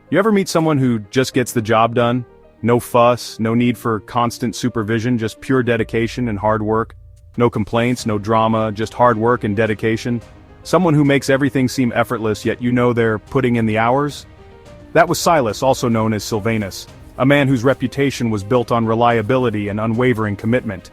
You ever meet someone who just gets the job done? No fuss, no need for constant supervision, just pure dedication and hard work. No complaints, no drama, just hard work and dedication. Someone who makes everything seem effortless, yet you know they're putting in the hours? That was Silas, also known as Silvanus, a man whose reputation was built on reliability and unwavering commitment.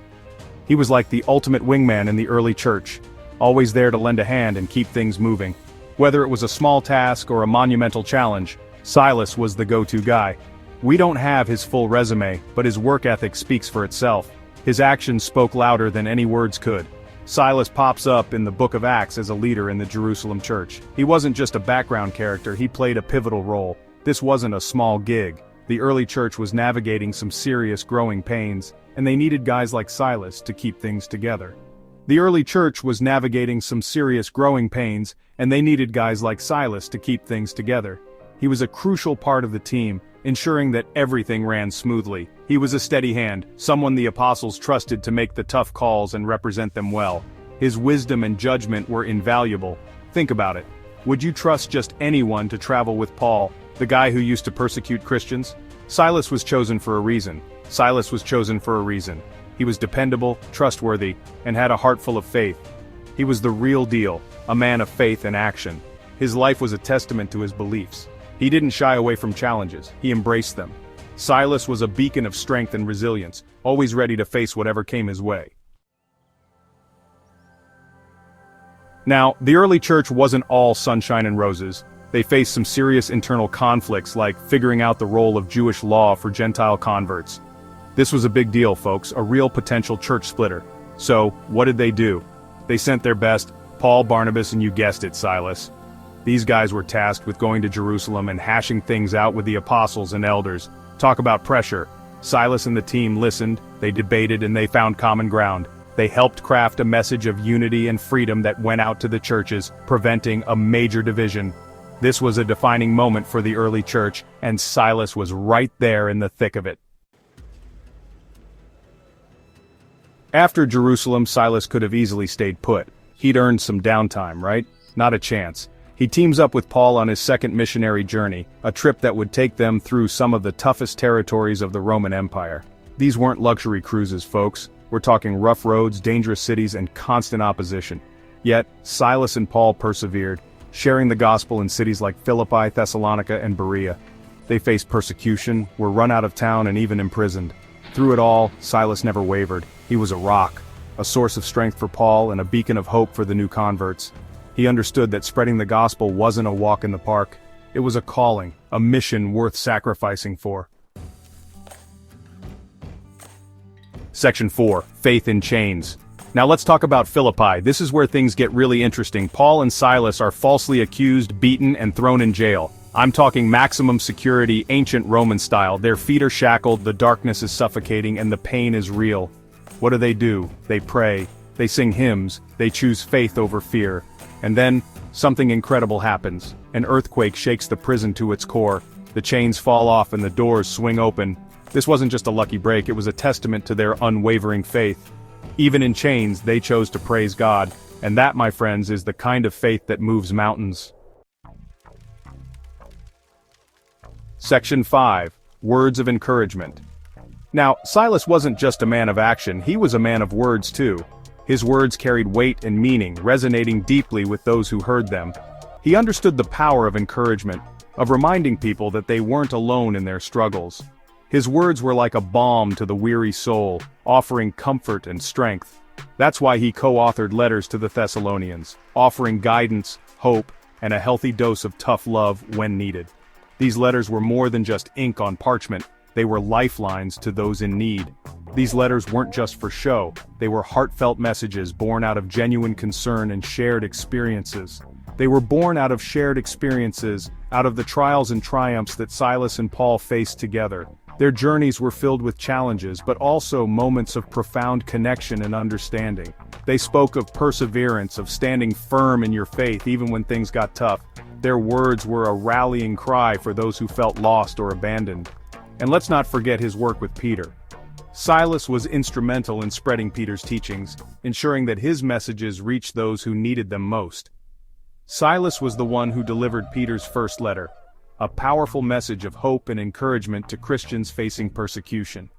He was like the ultimate wingman in the early church, always there to lend a hand and keep things moving. Whether it was a small task or a monumental challenge, Silas was the go-to guy. We don't have his full resume, but his work ethic speaks for itself. His actions spoke louder than any words could. Silas pops up in the book of Acts as a leader in the Jerusalem church. He wasn't just a background character, he played a pivotal role. This wasn't a small gig. The early church was navigating some serious growing pains, and they needed guys like Silas to keep things together. The early church was navigating some serious growing pains, and they needed guys like Silas to keep things together. He was a crucial part of the team, ensuring that everything ran smoothly. He was a steady hand, someone the apostles trusted to make the tough calls and represent them well. His wisdom and judgment were invaluable. Think about it. Would you trust just anyone to travel with Paul, the guy who used to persecute Christians? Silas was chosen for a reason. Silas was chosen for a reason. He was dependable, trustworthy, and had a heart full of faith. He was the real deal, a man of faith and action. His life was a testament to his beliefs. He didn't shy away from challenges, he embraced them. Silas was a beacon of strength and resilience, always ready to face whatever came his way. Now, the early church wasn't all sunshine and roses. They faced some serious internal conflicts, like figuring out the role of Jewish law for Gentile converts. This was a big deal, folks, a real potential church splitter. So, what did they do? They sent their best, Paul, Barnabas, and you guessed it, Silas. These guys were tasked with going to Jerusalem and hashing things out with the apostles and elders. Talk about pressure. Silas and the team listened, they debated, and they found common ground. They helped craft a message of unity and freedom that went out to the churches, preventing a major division. This was a defining moment for the early church, and Silas was right there in the thick of it. After Jerusalem, Silas could have easily stayed put. He'd earned some downtime, right? Not a chance. He teams up with Paul on his second missionary journey, a trip that would take them through some of the toughest territories of the Roman Empire. These weren't luxury cruises, folks. We're talking rough roads, dangerous cities, and constant opposition. Yet, Silas and Paul persevered, sharing the gospel in cities like Philippi, Thessalonica, and Berea. They faced persecution, were run out of town, and even imprisoned. Through it all, Silas never wavered. He was a rock, a source of strength for Paul and a beacon of hope for the new converts. He understood that spreading the gospel wasn't a walk in the park. It was a calling, a mission worth sacrificing for. Section 4. Faith in Chains. Now let's talk about Philippi. This is where things get really interesting. Paul and Silas are falsely accused, beaten, and thrown in jail. I'm talking maximum security, ancient Roman style. Their feet are shackled, the darkness is suffocating, and the pain is real. What do? They pray. They sing hymns. They choose faith over fear. And then, something incredible happens. An earthquake shakes the prison to its core. The chains fall off and the doors swing open. This wasn't just a lucky break, it was a testament to their unwavering faith. Even in chains, they chose to praise God. And that, my friends, is the kind of faith that moves mountains. Section 5. Words of encouragement. Now, Silas wasn't just a man of action, he was a man of words too. His words carried weight and meaning, resonating deeply with those who heard them. He understood the power of encouragement, of reminding people that they weren't alone in their struggles. His words were like a balm to the weary soul, offering comfort and strength. That's why he co-authored letters to the Thessalonians, offering guidance, hope, and a healthy dose of tough love when needed. These letters were more than just ink on parchment, they were lifelines to those in need. These letters weren't just for show, they were heartfelt messages born out of genuine concern and shared experiences. They were born out of shared experiences, out of the trials and triumphs that Silas and Paul faced together. Their journeys were filled with challenges, but also moments of profound connection and understanding. They spoke of perseverance, of standing firm in your faith even when things got tough. Their words were a rallying cry for those who felt lost or abandoned. And let's not forget his work with Peter. Silas was instrumental in spreading Peter's teachings, ensuring that his messages reached those who needed them most. Silas was the one who delivered Peter's first letter. a powerful message of hope and encouragement to Christians facing persecution.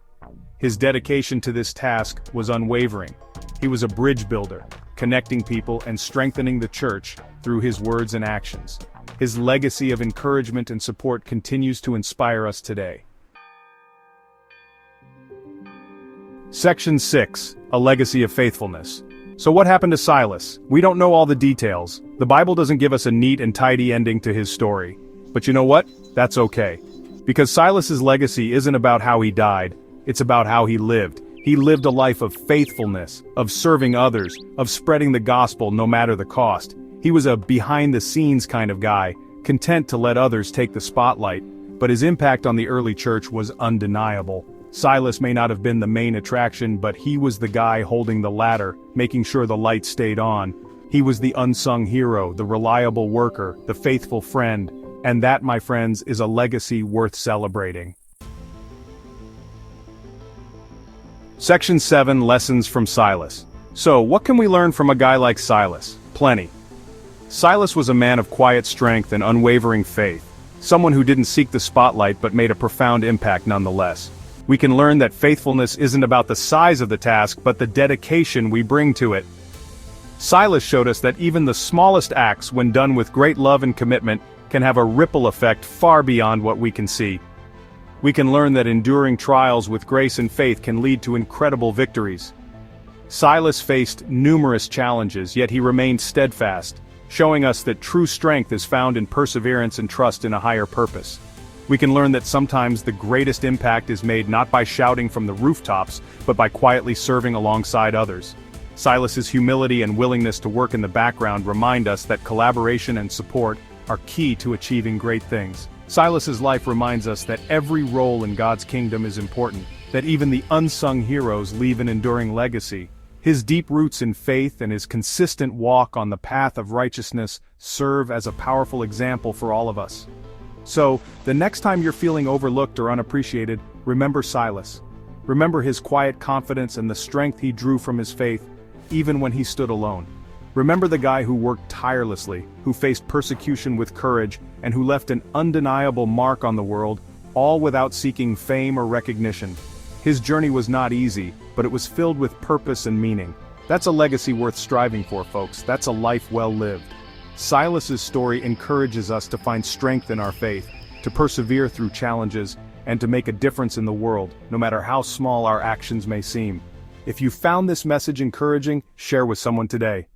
His dedication to this task was unwavering. He was a bridge builder, connecting people and strengthening the church through his words and actions. His legacy of encouragement and support continues to inspire us today. Section 6, A Legacy of Faithfulness. So what happened to Silas? We don't know all the details. The Bible doesn't give us a neat and tidy ending to his story. But you know what? That's okay. Because Silas's legacy isn't about how he died, it's about how he lived. He lived a life of faithfulness, of serving others, of spreading the gospel no matter the cost. He was a behind-the-scenes kind of guy, content to let others take the spotlight, but his impact on the early church was undeniable. Silas may not have been the main attraction, but he was the guy holding the ladder, making sure the light stayed on. He was the unsung hero, the reliable worker, the faithful friend, and that, my friends, is a legacy worth celebrating. Section 7, Lessons from Silas. So, what can we learn from a guy like Silas? Plenty. Silas was a man of quiet strength and unwavering faith, someone who didn't seek the spotlight but made a profound impact nonetheless. We can learn that faithfulness isn't about the size of the task but the dedication we bring to it. Silas showed us that even the smallest acts, when done with great love and commitment, can have a ripple effect far beyond what we can see. We can learn that enduring trials with grace and faith can lead to incredible victories. Silas faced numerous challenges, yet he remained steadfast, showing us that true strength is found in perseverance and trust in a higher purpose. We can learn that sometimes the greatest impact is made not by shouting from the rooftops, but by quietly serving alongside others. Silas's humility and willingness to work in the background remind us that collaboration and support are key to achieving great things. Silas's life reminds us that every role in God's kingdom is important, that even the unsung heroes leave an enduring legacy. His deep roots in faith and his consistent walk on the path of righteousness serve as a powerful example for all of us. So, the next time you're feeling overlooked or unappreciated, remember Silas. Remember his quiet confidence and the strength he drew from his faith, even when he stood alone. Remember the guy who worked tirelessly, who faced persecution with courage, and who left an undeniable mark on the world, all without seeking fame or recognition. His journey was not easy, but it was filled with purpose and meaning. That's a legacy worth striving for, folks. That's a life well lived. Silas's story encourages us to find strength in our faith, to persevere through challenges, and to make a difference in the world, no matter how small our actions may seem. If you found this message encouraging, share with someone today.